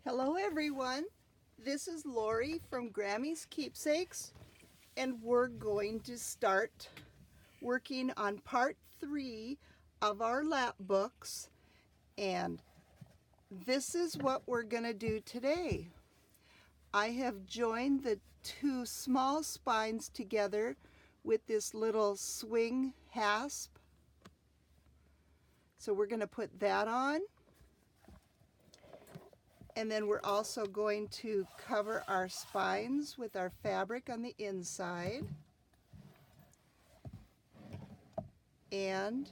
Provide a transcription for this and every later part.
Hello everyone, this is Lori from Grammy's Keepsakes, and we're going to start working on part 3 of our lap books, and this is what we're going to do today. I have joined the two small spines together with this little swing hasp, so we're going to put that on. And then we're also going to cover our spines with our fabric on the inside. And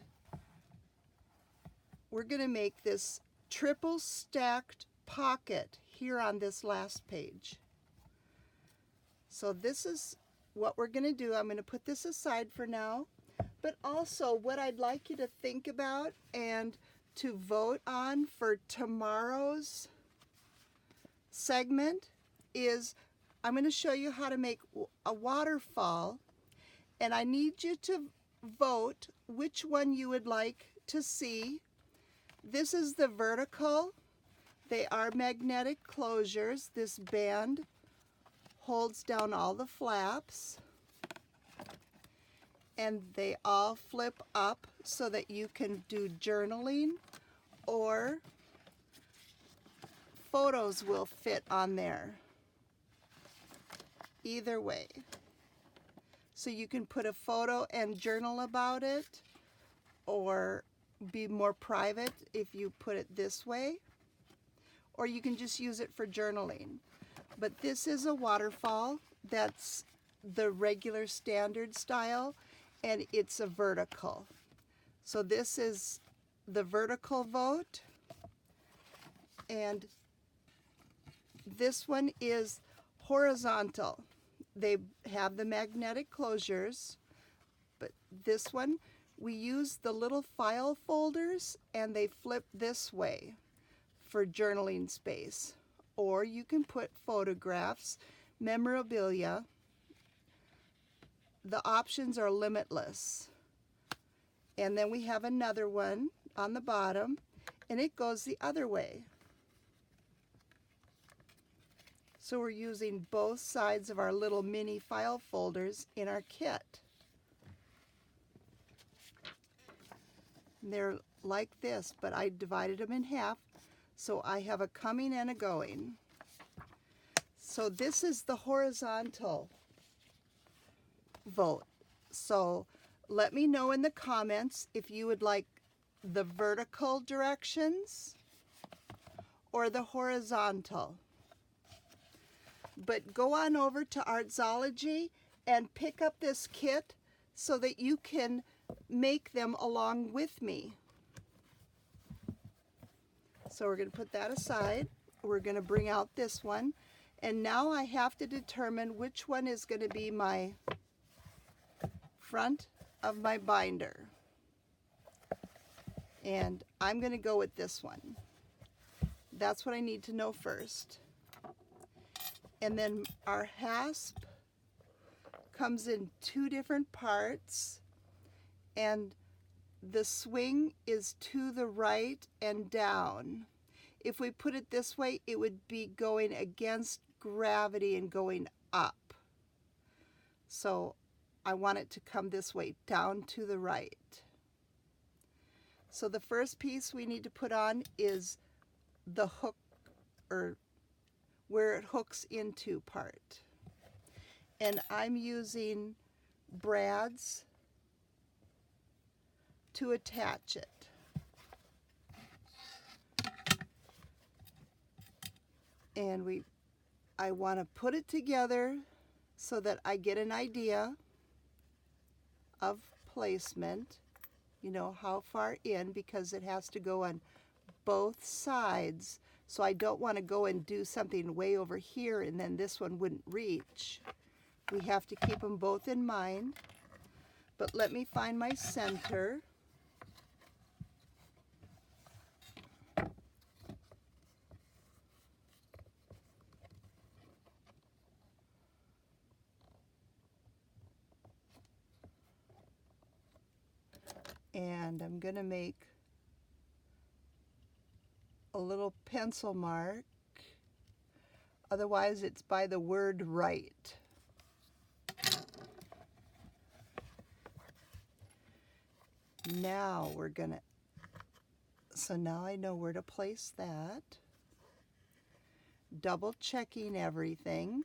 we're going to make this triple stacked pocket here on this last page. So this is what we're going to do. I'm going to put this aside for now. But also what I'd like you to think about and to vote on for tomorrow's segment is I'm going to show you how to make a waterfall, and I need you to vote which one you would like to see. This is the vertical. They are magnetic closures. This band holds down all the flaps, and they all flip up so that you can do journaling, or photos will fit on there. Either way. So you can put a photo and journal about it, or be more private if you put it this way, or you can just use it for journaling. But this is a waterfall. That's the regular standard style, and it's a vertical. So this is the vertical vote, and this one is horizontal. They have the magnetic closures, but this one, we use the little file folders and they flip this way for journaling space. Or you can put photographs, memorabilia. The options are limitless. And then we have another one on the bottom, and it goes the other way. So we're using both sides of our little mini file folders in our kit. And they're like this, but I divided them in half, so I have a coming and a going. So this is the horizontal vote. So let me know in the comments if you would like the vertical directions or the horizontal. But go on over to Artzology and pick up this kit so that you can make them along with me. So we're going to put that aside. We're going to bring out this one. And now I have to determine which one is going to be my front of my binder. And I'm going to go with this one. That's what I need to know first. And then our hasp comes in two different parts, and the swing is to the right and down. If we put it this way, it would be going against gravity and going up. So I want it to come this way, down to the right. So the first piece we need to put on is the hook, or where it hooks into part. And I'm using brads to attach it. And I want to put it together so that I get an idea of placement, you know, how far in, because it has to go on both sides. So I don't want to go and do something way over here and then this one wouldn't reach. We have to keep them both in mind. But let me find my center. And I'm going to make a little pencil mark Otherwise, it's by the word right. Now we're gonna, so now I know where to place that. Double checking everything.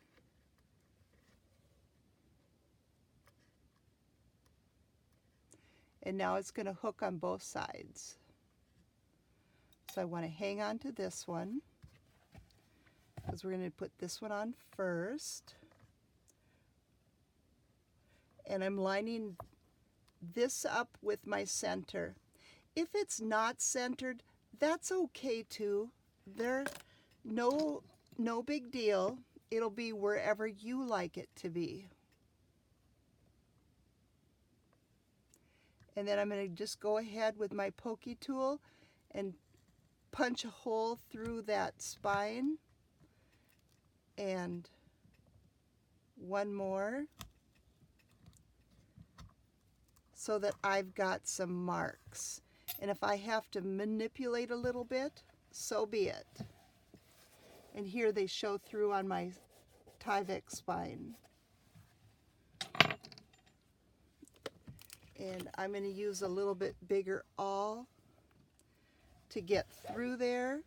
And now it's gonna hook on both sides. So I wanna hang on to this one, because we're gonna put this one on first. And I'm lining this up with my center. If it's not centered, that's okay too. They're no big deal. It'll be wherever you like it to be. And then I'm going to just go ahead with my pokey tool and punch a hole through that spine. And one more, so that I've got some marks. And if I have to manipulate a little bit, so be it. And here they show through on my Tyvek spine. And I'm going to use a little bit bigger awl to get through there,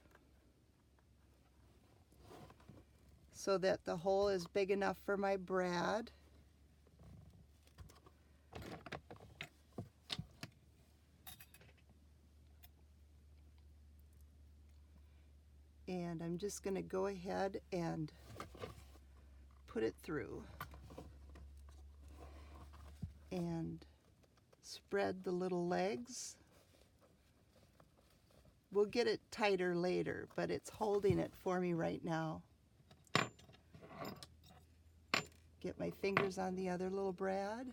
so that the hole is big enough for my brad. And I'm just going to go ahead and put it through and spread the little legs. We'll get it tighter later, but it's holding it for me right now. Get my fingers on the other little brad.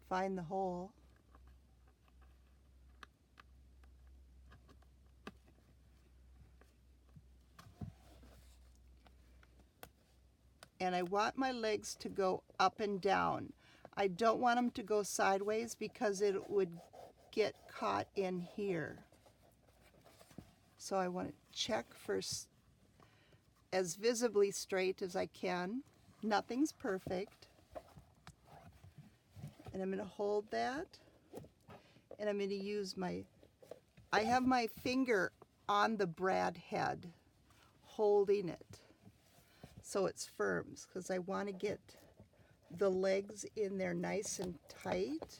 Find the hole. And I want my legs to go up and down. I don't want them to go sideways because it would get caught in here. So I want to check for as visibly straight as I can. Nothing's perfect. And I'm going to hold that. And I'm going to use I have my finger on the brad head, holding it so it's firm, because I want to get the legs in there nice and tight.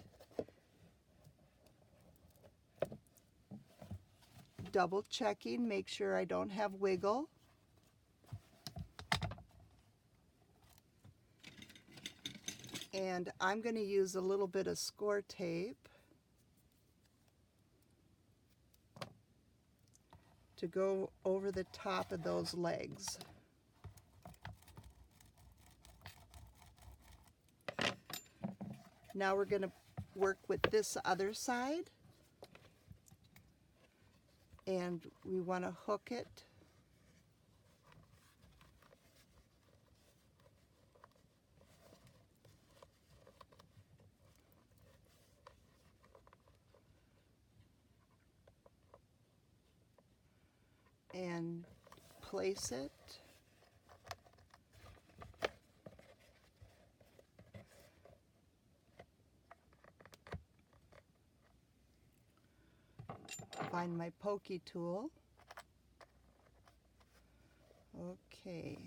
Double checking, make sure I don't have wiggle. And I'm going to use a little bit of score tape to go over the top of those legs. Now we're going to work with this other side, and we want to hook it and place it. Find my pokey tool. Okay.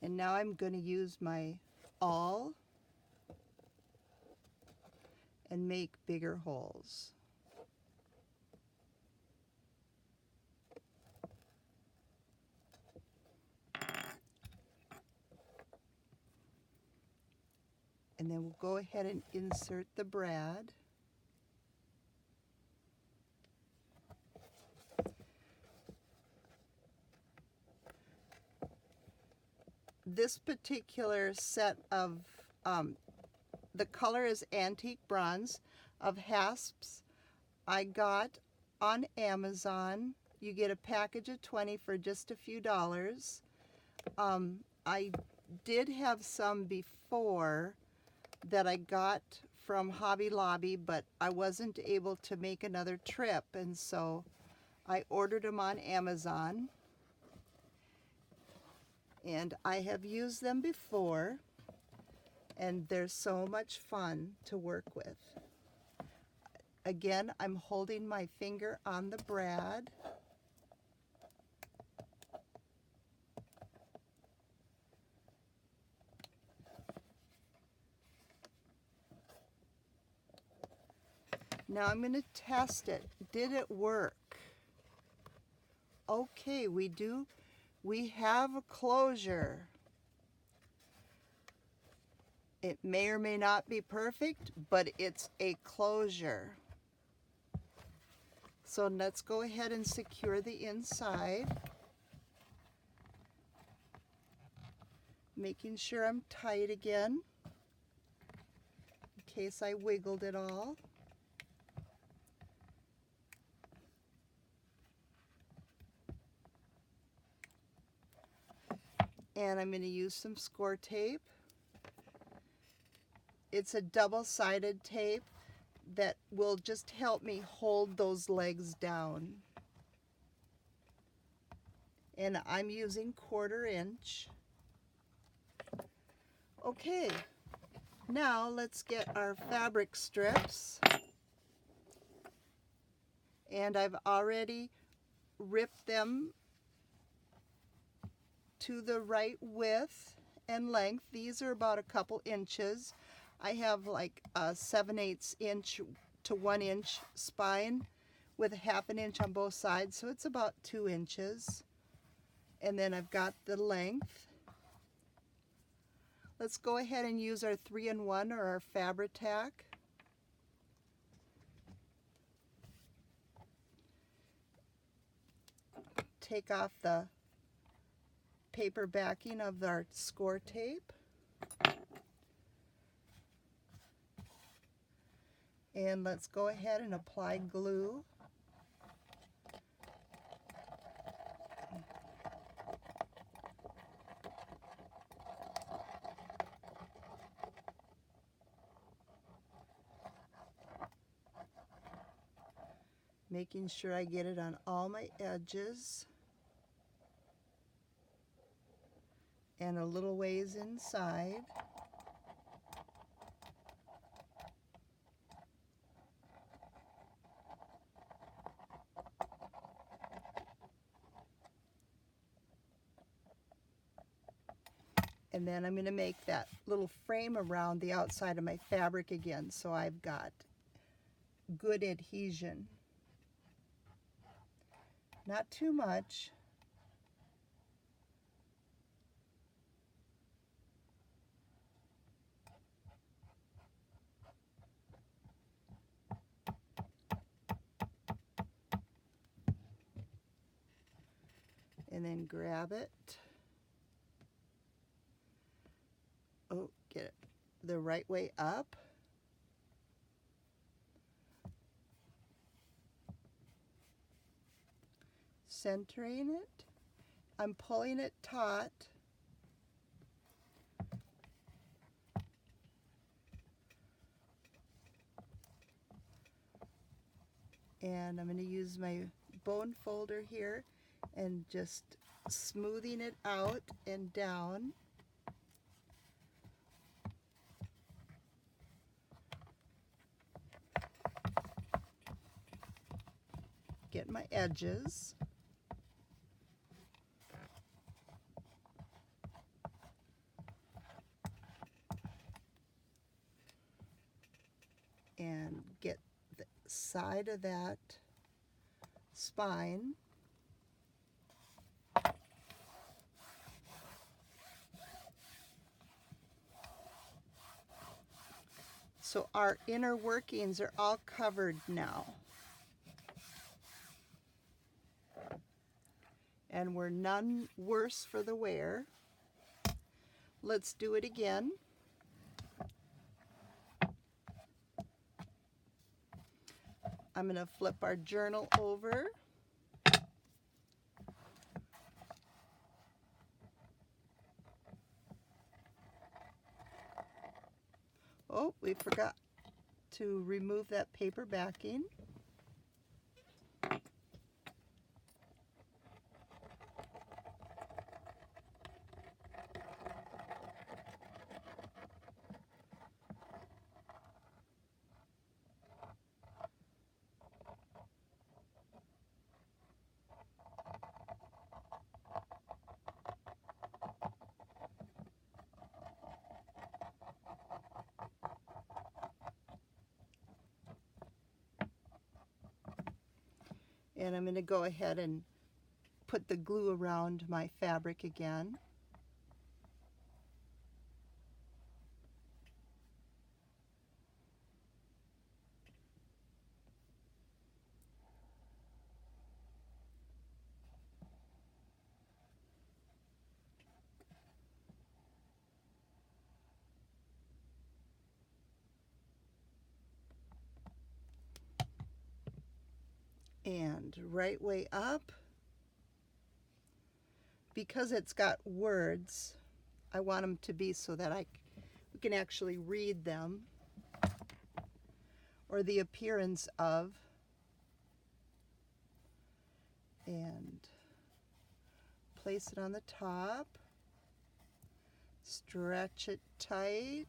And now I'm going to use my awl and make bigger holes. And then we'll go ahead and insert the brad. this particular set of, the color is antique bronze, of hasps I got on Amazon. You get a package of 20 for just a few dollars. I did have some before that I got from Hobby Lobby, but I wasn't able to make another trip, and so I ordered them on Amazon. And I have used them before, and they're so much fun to work with. Again, I'm holding my finger on the brad. Now I'm going to test it. Did it work? Okay, we have a closure. It may or may not be perfect, but it's a closure. So let's go ahead and secure the inside. Making sure I'm tight again, in case I wiggled it all. And I'm going to use some score tape. It's a double-sided tape that will just help me hold those legs down. And I'm using 1/4 inch. Okay, now let's get our fabric strips. And I've already ripped them to the right width and length. These are about a couple inches. I have like a 7/8 inch to 1 inch spine with a 1/2 inch on both sides, so it's about 2 inches. And then I've got the length. Let's go ahead and use our 3-in-1 or our Fabri-Tac. Take off the paper backing of our score tape. And let's go ahead and apply glue. Making sure I get it on all my edges and a little ways inside. And then I'm going to make that little frame around the outside of my fabric again, so I've got good adhesion. Not too much. And then grab it. Oh, get it the right way up. Centering it. I'm pulling it taut. And I'm going to use my bone folder here and just smoothing it out and down. Get my edges. And get the side of that spine. So our inner workings are all covered now. And we're none worse for the wear. Let's do it again. I'm going to flip our journal over. Oh, we forgot to remove that paper backing. And I'm going to go ahead and put the glue around my fabric again. And right way up, because it's got words, I want them to be so that we can actually read them, or the appearance of, and place it on the top, stretch it tight,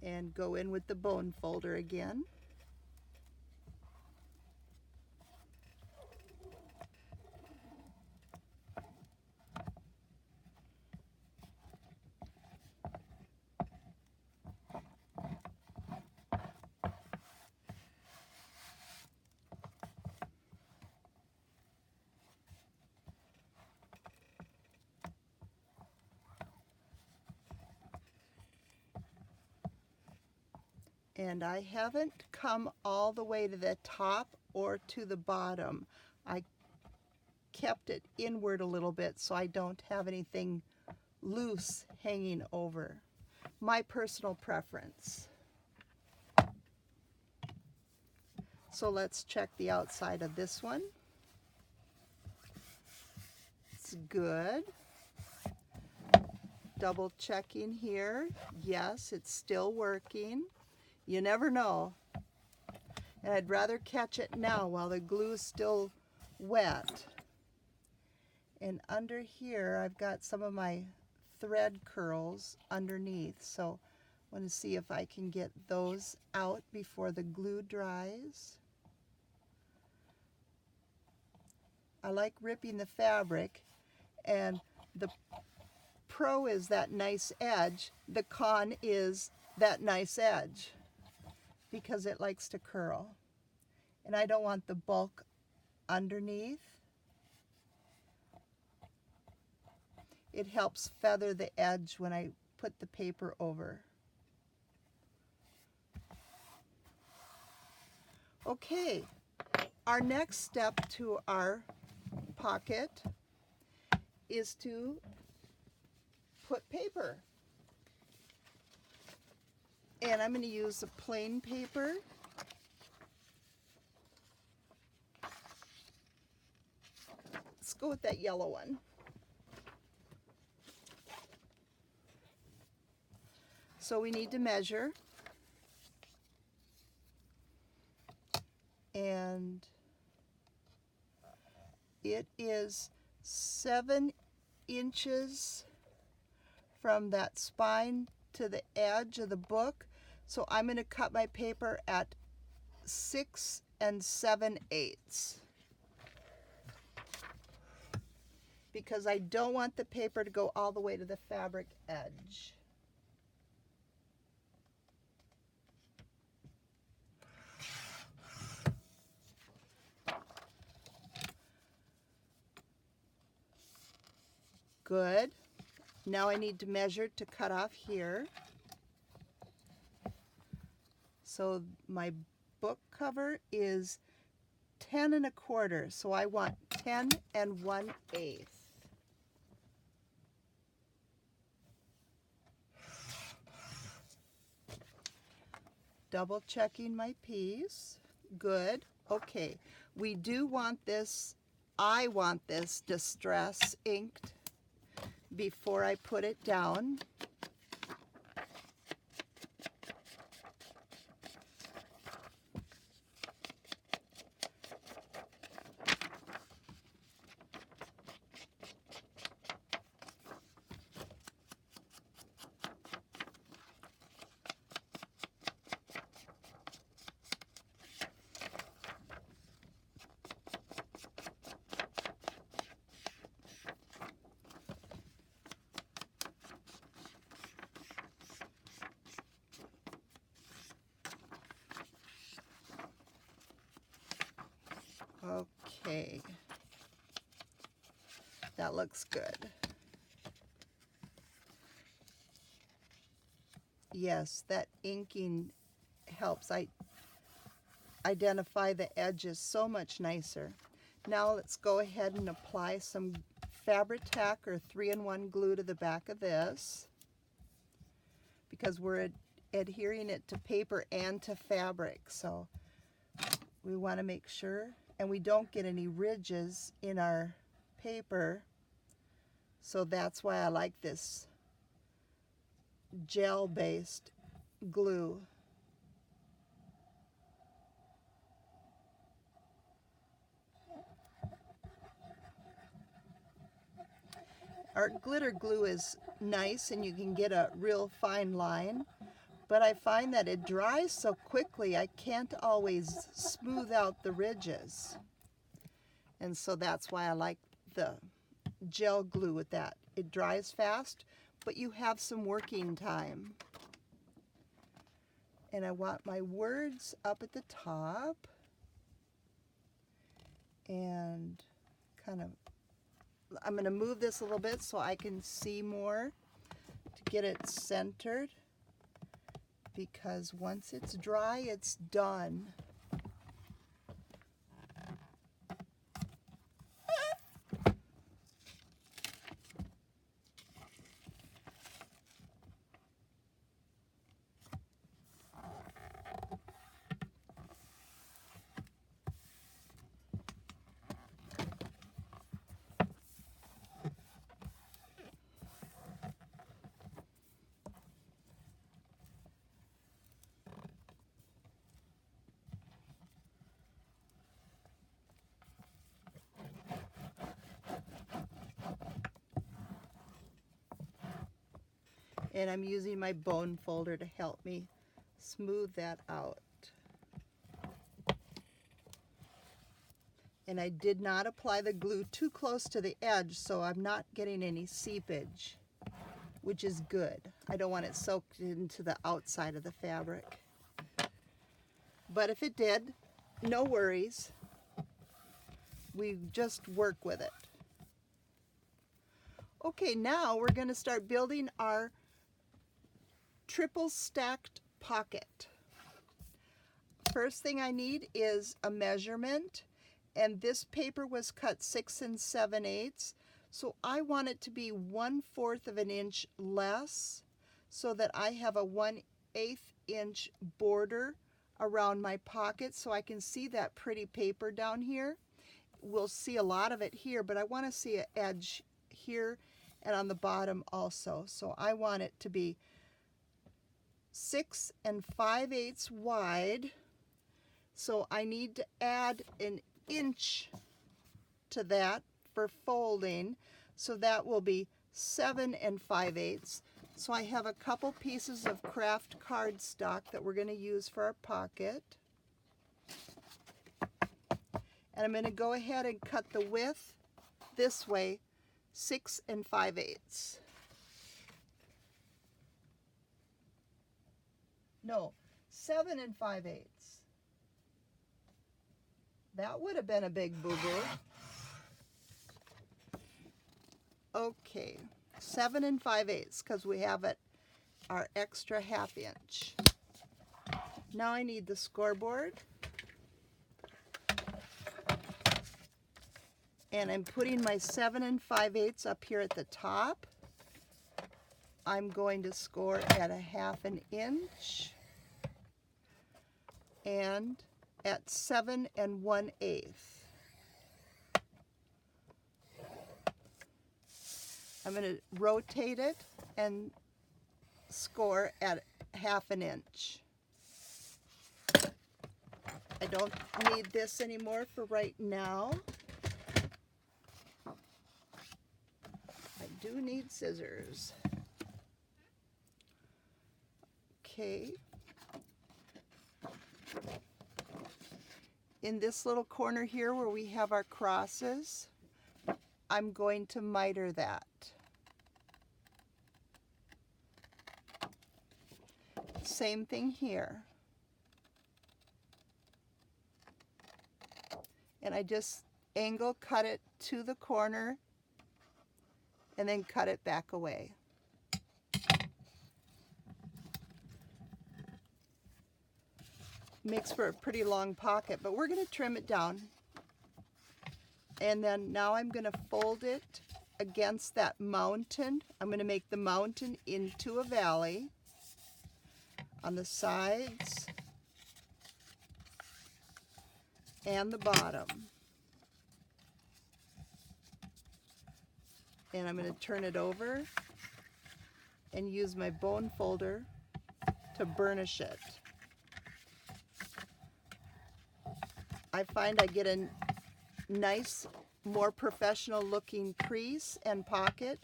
and go in with the bone folder again. And I haven't come all the way to the top or to the bottom. I kept it inward a little bit so I don't have anything loose hanging over. My personal preference. So let's check the outside of this one. It's good. Double checking here. Yes, it's still working. You never know. And I'd rather catch it now while the glue is still wet. And under here, I've got some of my thread curls underneath. So I want to see if I can get those out before the glue dries. I like ripping the fabric, and the pro is that nice edge. The con is that nice edge, because it likes to curl. And I don't want the bulk underneath. It helps feather the edge when I put the paper over. Okay, our next step to our pocket is to put paper. And I'm going to use a plain paper. Let's go with that yellow one. So we need to measure. And it is 7 inches from that spine to the edge of the book. So I'm going to cut my paper at 6 7/8. Because I don't want the paper to go all the way to the fabric edge. Good. Now I need to measure to cut off here. So my book cover is 10 1/4, so I want 10 1/8. Double checking my piece. Good. Okay, we do want this, I want this distress inked before I put it down. Okay, that looks good. Yes, that inking helps I identify the edges so much nicer. Now let's go ahead and apply some Fabri-Tac or 3-in-1 glue to the back of this, because we're adhering it to paper and to fabric, so we want to make sure, and we don't get any ridges in our paper, so that's why I like this gel-based glue. Our glitter glue is nice and you can get a real fine line, but I find that it dries so quickly I can't always smooth out the ridges. And so that's why I like the gel glue with that. It dries fast, but you have some working time. And I want my words up at the top and kind of, I'm going to move this a little bit so I can see more to get it centered, because once it's dry, it's done. And I'm using my bone folder to help me smooth that out. And I did not apply the glue too close to the edge, so I'm not getting any seepage, which is good. I don't want it soaked into the outside of the fabric. But if it did, no worries. We just work with it. Okay, now we're going to start building our triple stacked pocket. First thing I need is a measurement, and this paper was cut 6 7/8, so I want it to be 1/4 of an inch less, so that I have a 1/8 inch border around my pocket, so I can see that pretty paper down here. We'll see a lot of it here, but I want to see an edge here and on the bottom also, so I want it to be 6 5/8 wide, so I need to add an inch to that for folding, so that will be 7 5/8. So I have a couple pieces of craft cardstock that we're going to use for our pocket, and I'm going to go ahead and cut the width this way, 6 5/8. No, 7 5/8. That would have been a big boo-boo. Okay, 7 5/8, because we have our extra 1/2 inch. Now I need the scoreboard. And I'm putting my 7 5/8 up here at the top. I'm going to score at 1/2 inch and at 7 1/8. I'm going to rotate it and score at 1/2 inch. I don't need this anymore for right now. I do need scissors. Okay. In this little corner here where we have our crosses, I'm going to miter that. Same thing here. And I just angle cut it to the corner and then cut it back away. Makes for a pretty long pocket, but we're going to trim it down. And then now I'm going to fold it against that mountain. I'm going to make the mountain into a valley on the sides and the bottom. And I'm going to turn it over and use my bone folder to burnish it. I find I get a nice, more professional looking crease and pocket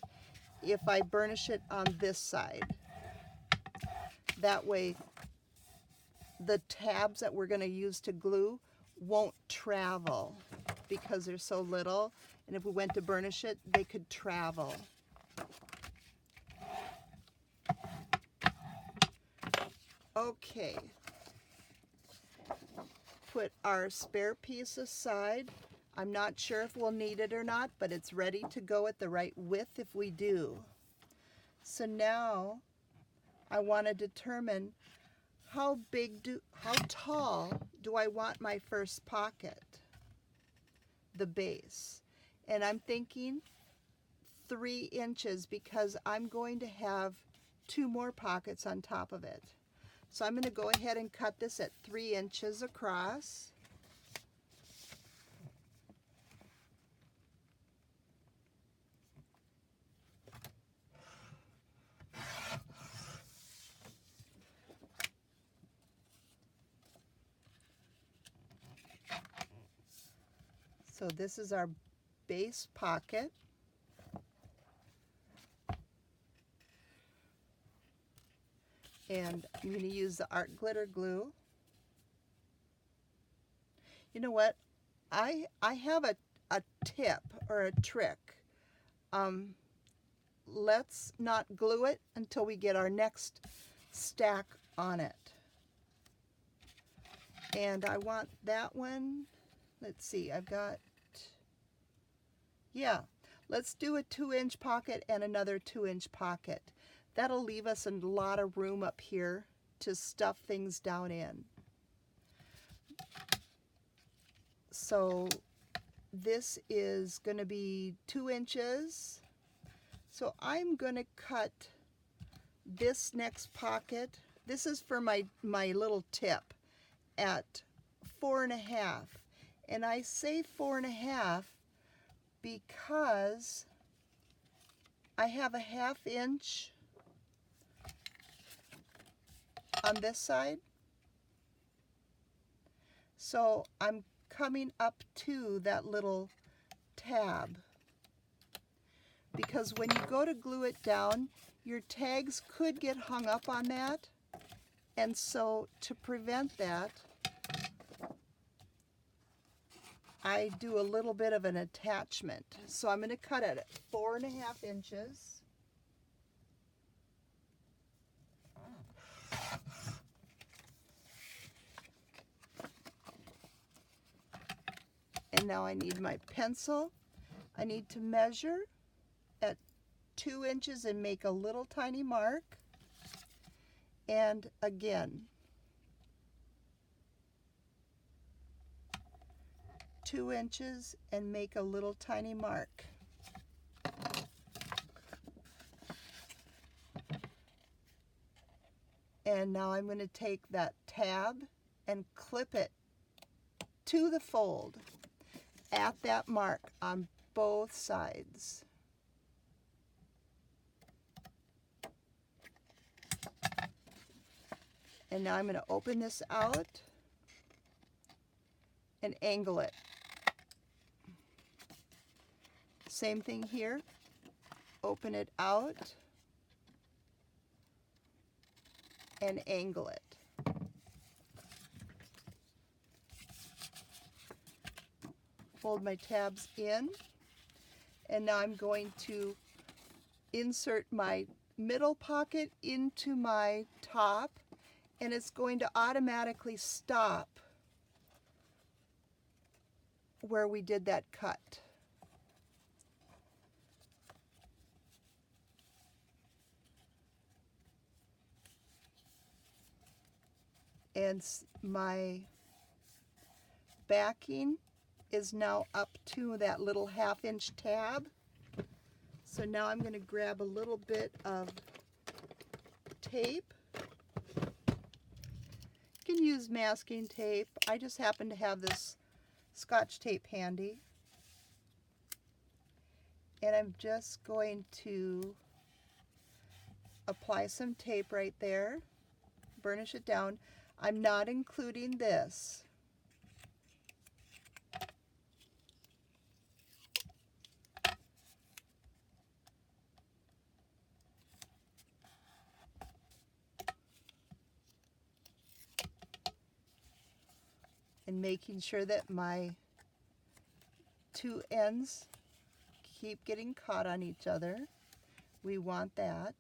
if I burnish it on this side. That way the tabs that we're going to use to glue won't travel because they're so little, and if we went to burnish it, they could travel. Okay. Put our spare piece aside. I'm not sure if we'll need it or not, but it's ready to go at the right width if we do. So now I want to determine how tall do I want my first pocket, the base. And I'm thinking 3 inches because I'm going to have 2 more pockets on top of it. So I'm going to go ahead and cut this at 3 inches across. So this is our base pocket. And I'm going to use the art glitter glue. You know what? I have a tip or a trick. Let's not glue it until we get our next stack on it. And I want that one. Let's see, I've got, yeah, let's do a 2-inch pocket and another 2-inch pocket. That'll leave us a lot of room up here to stuff things down in. So this is going to be 2 inches. So I'm going to cut this next pocket. This is for my little tip at 4.5. And I say 4.5 because I have a 1/2 inch on this side. So I'm coming up to that little tab. Because when you go to glue it down, your tags could get hung up on that. And so to prevent that, I do a little bit of an attachment. So I'm going to cut it at 4.5 inches. And now I need my pencil. I need to measure at 2 inches and make a little tiny mark. And again, 2 inches and make a little tiny mark. And now I'm going to take that tab and clip it to the fold at that mark on both sides. And now I'm going to open this out and angle it. Same thing here. Open it out and angle it. Fold my tabs in, and now I'm going to insert my middle pocket into my top, and it's going to automatically stop where we did that cut. And my backing is now up to that little 1/2 inch tab. So now I'm going to grab a little bit of tape. You can use masking tape. I just happen to have this Scotch tape handy. And I'm just going to apply some tape right there, burnish it down. I'm not including this. And making sure that my 2 ends keep getting caught on each other. We want that.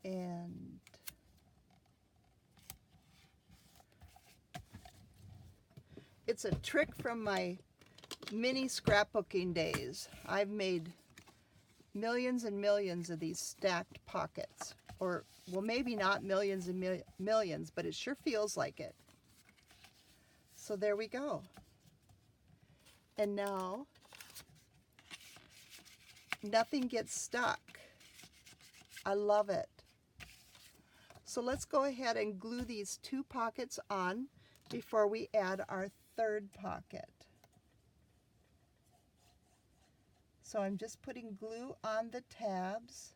And it's a trick from my mini scrapbooking days. I've made millions and millions of these stacked pockets. Or, well, maybe not millions and millions, but it sure feels like it. So there we go. And now, nothing gets stuck. I love it. So let's go ahead and glue these 2 pockets on before we add our 3rd pocket. So I'm just putting glue on the tabs.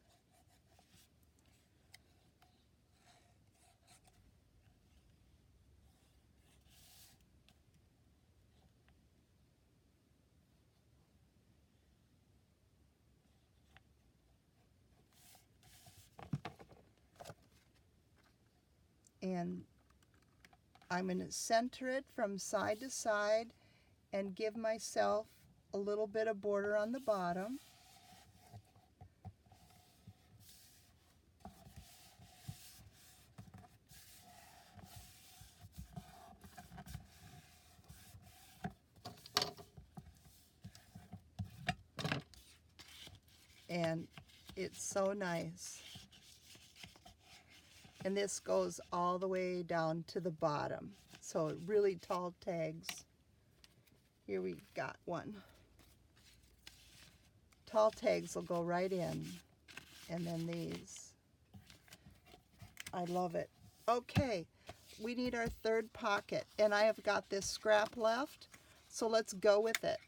And I'm going to center it from side to side and give myself a little bit of border on the bottom. And it's so nice. And this goes all the way down to the bottom. So really tall tags. Here we've got one. Tall tags will go right in. And then these. I love it. Okay, we need our 3rd pocket. And I have got this scrap left. So let's go with it.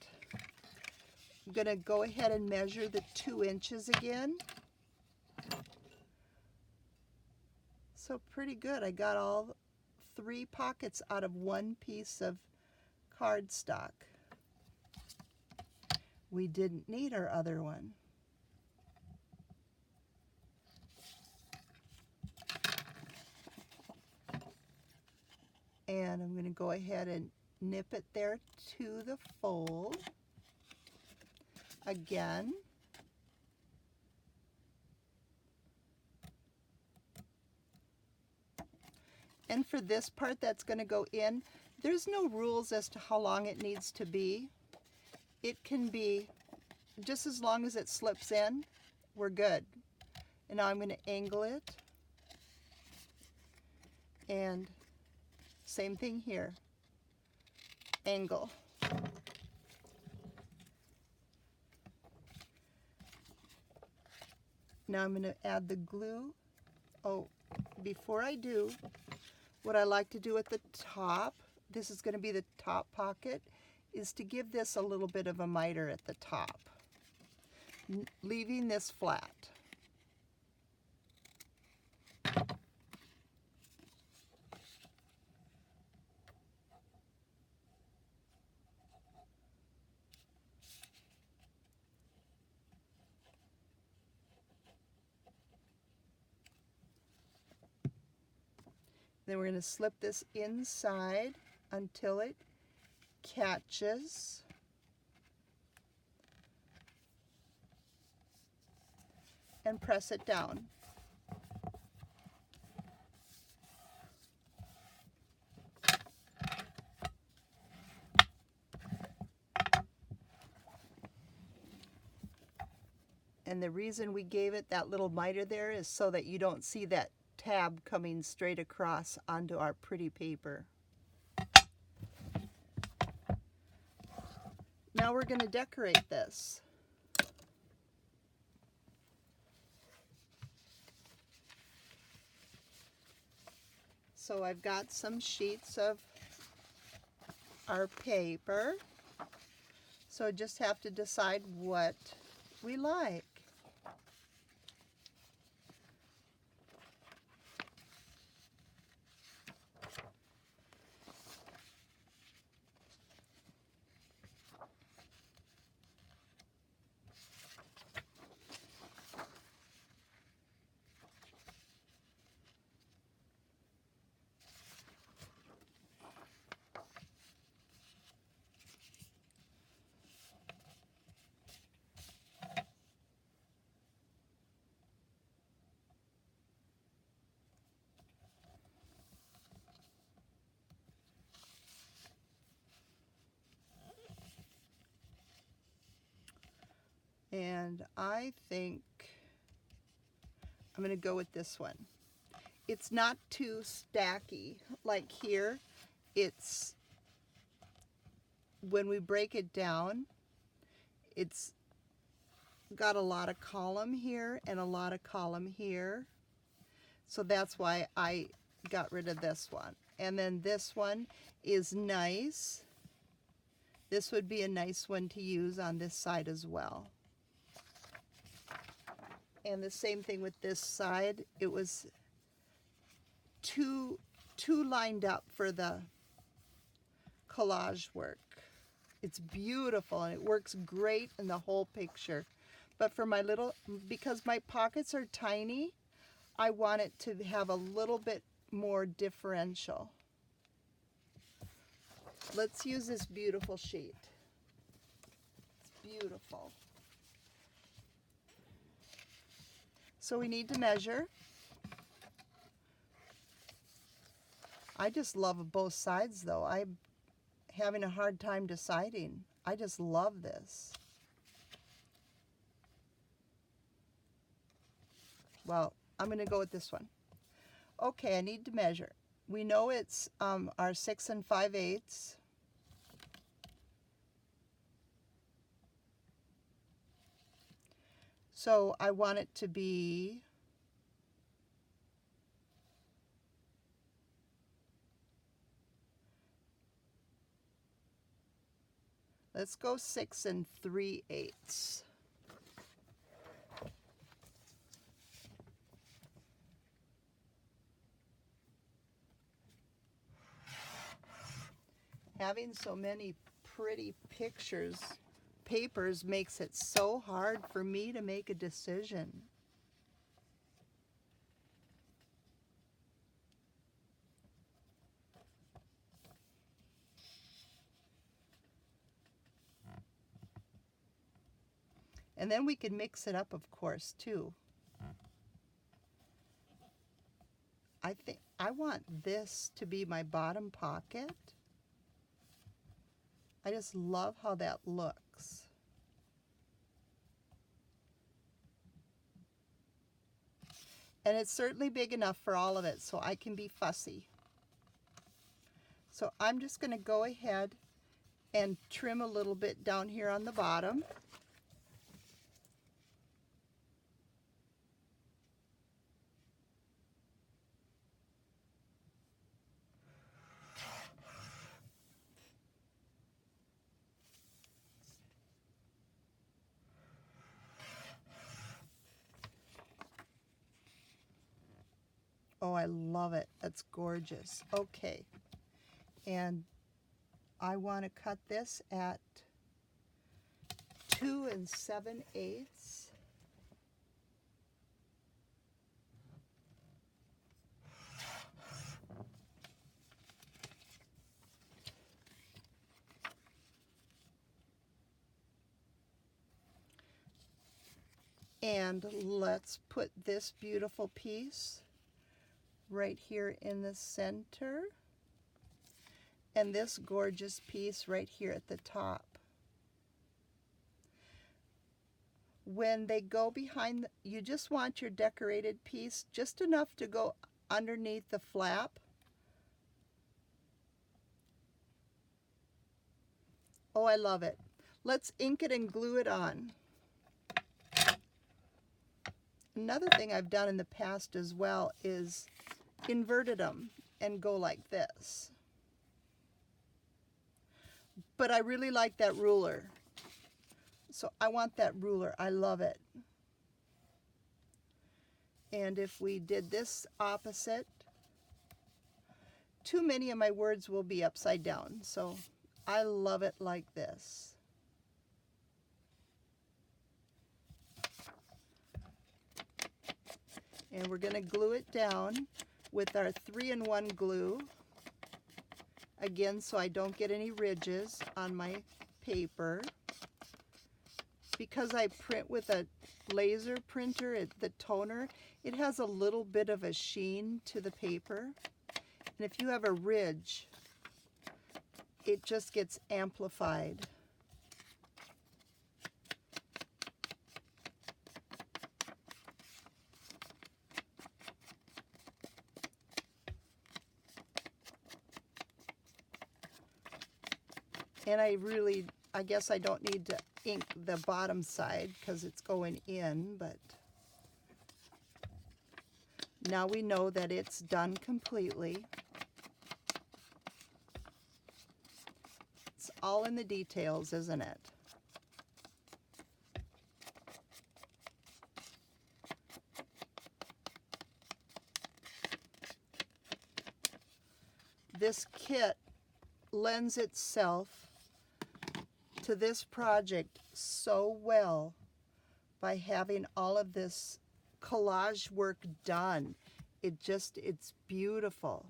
I'm going to go ahead and measure the 2 inches again. So pretty good. I got all 3 pockets out of 1 piece of cardstock. We didn't need our other one. And I'm going to go ahead and nip it there to the fold. Again. And for this part that's going to go in, there's no rules as to how long it needs to be. It can be just as long as it slips in, we're good. And now I'm going to angle it. And same thing here. angle. Now I'm going to add the glue. Oh, before I do, what I like to do at the top, this is going to be the top pocket, is to give this a little bit of a miter at the top, leaving this flat. Then we're going to slip this inside until it catches. And press it down. And the reason we gave it that little miter there is so that you don't see that tab coming straight across onto our pretty paper. Now we're going to decorate this. So I've got some sheets of our paper. So I just have to decide what we like. And I think I'm going to go with this one. It's not too stacky. Like here, it's, when we break it down, it's got a lot of column here and a lot of column here. So that's why I got rid of this one. And then this one is nice. This would be a nice one to use on this side as well. And the same thing with this side. It was too lined up for the collage work. It's beautiful and it works great in the whole picture. But for my little, because my pockets are tiny, I want it to have a little bit more differential. Let's use this beautiful sheet. It's beautiful. So we need to measure. I just love both sides though. I'm having a hard time deciding. I just love this. Well, I'm going to go with this one. Okay, I need to measure. We know it's our 6 5/8. So I want it to be let's go 6 3/8. Having so many pretty papers makes it so hard for me to make a decision. And then we can mix it up, of course, too. I think I want this to be my bottom pocket. I just love how that looks. And it's certainly big enough for all of it, so I can be fussy. So I'm just going to go ahead and trim a little bit down here on the bottom. Oh, I love it. That's gorgeous. Okay. And I want to cut this at 2 7/8. And let's put this beautiful piece right here in the center, and this gorgeous piece right here at the top. When they go behind, you just want your decorated piece just enough to go underneath the flap. Oh, I love it. Let's ink it and glue it on. Another thing I've done in the past as well is inverted them and go like this. But I really like that ruler. So I want that ruler. I love it. And if we did this opposite, too many of my words will be upside down. So I love it like this. And we're going to glue it down with our 3-in-1 glue. Again, so I don't get any ridges on my paper. Because I print with a laser printer, the toner, it has a little bit of a sheen to the paper. And if you have a ridge, it just gets amplified. And I guess I don't need to ink the bottom side because it's going in, but now we know that it's done completely. It's all in the details, isn't it? This kit lends itself to this project so well by having all of this collage work done. It's beautiful.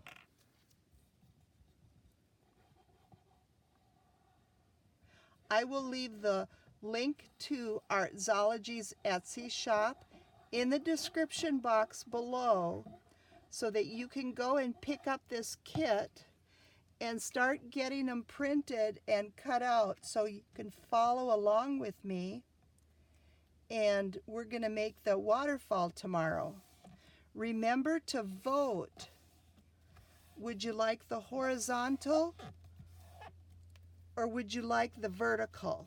I will leave the link to Artzology's Etsy shop in the description box below so that you can go and pick up this kit and start getting them printed and cut out so you can follow along with me. And we're going to make the waterfall tomorrow. Remember to vote. Would you like the horizontal or would you like the vertical?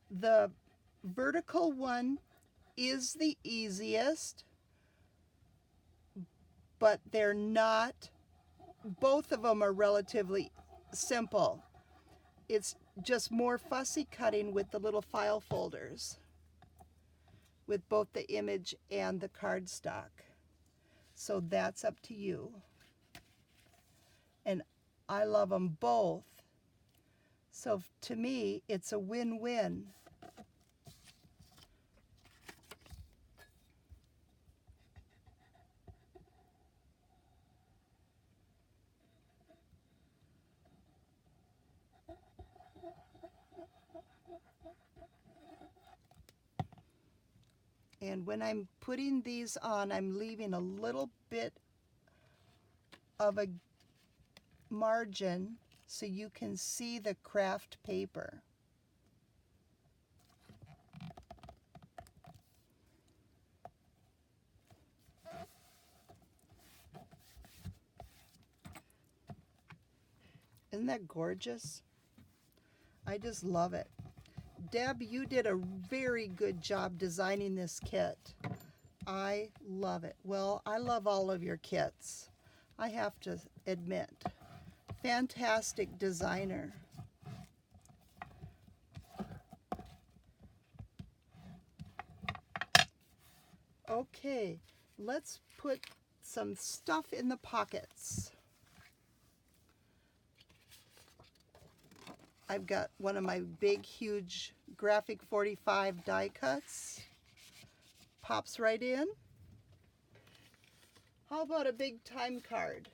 The vertical one is the easiest, but they're not, both of them are relatively simple. It's just more fussy cutting with the little file folders with both the image and the cardstock. So that's up to you. And I love them both. So to me, it's a win-win. And when I'm putting these on, I'm leaving a little bit of a margin so you can see the craft paper. Isn't that gorgeous? I just love it. Deb, you did a very good job designing this kit. I love it. Well, I love all of your kits, I have to admit. Fantastic designer. Okay, let's put some stuff in the pockets. I've got one of my big, huge Graphic 45 die cuts. Pops right in. How about a big time card?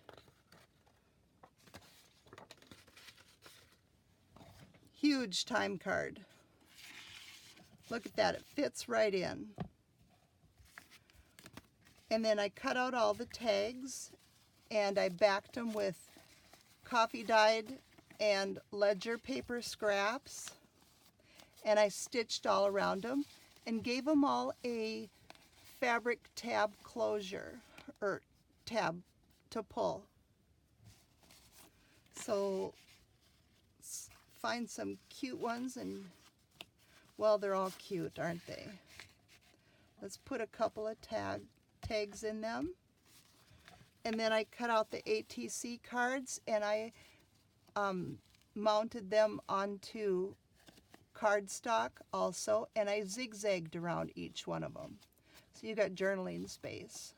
Huge time card. Look at that, it fits right in. And then I cut out all the tags and I backed them with coffee dyed and ledger paper scraps, and I stitched all around them and gave them all a fabric tab closure, or tab to pull. So find some cute ones, and well, they're all cute, aren't they? Let's put a couple of tags in them. And then I cut out the ATC cards and I mounted them onto cardstock also, and I zigzagged around each one of them. So you got journaling space.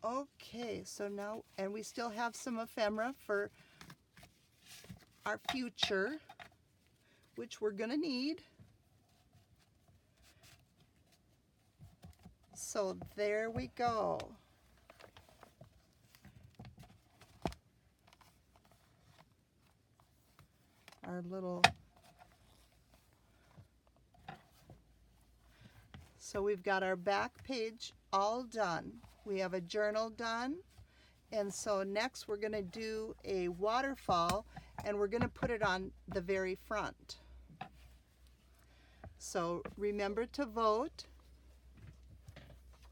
Okay, so now, and we still have some ephemera for our future, which we're gonna need. So there we go. Our little, so we've got our back page all done. We have a journal done. And so next we're going to do a waterfall, and we're going to put it on the very front. So remember to vote.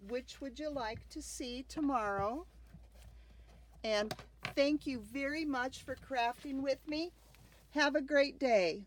Which would you like to see tomorrow? And thank you very much for crafting with me. Have a great day.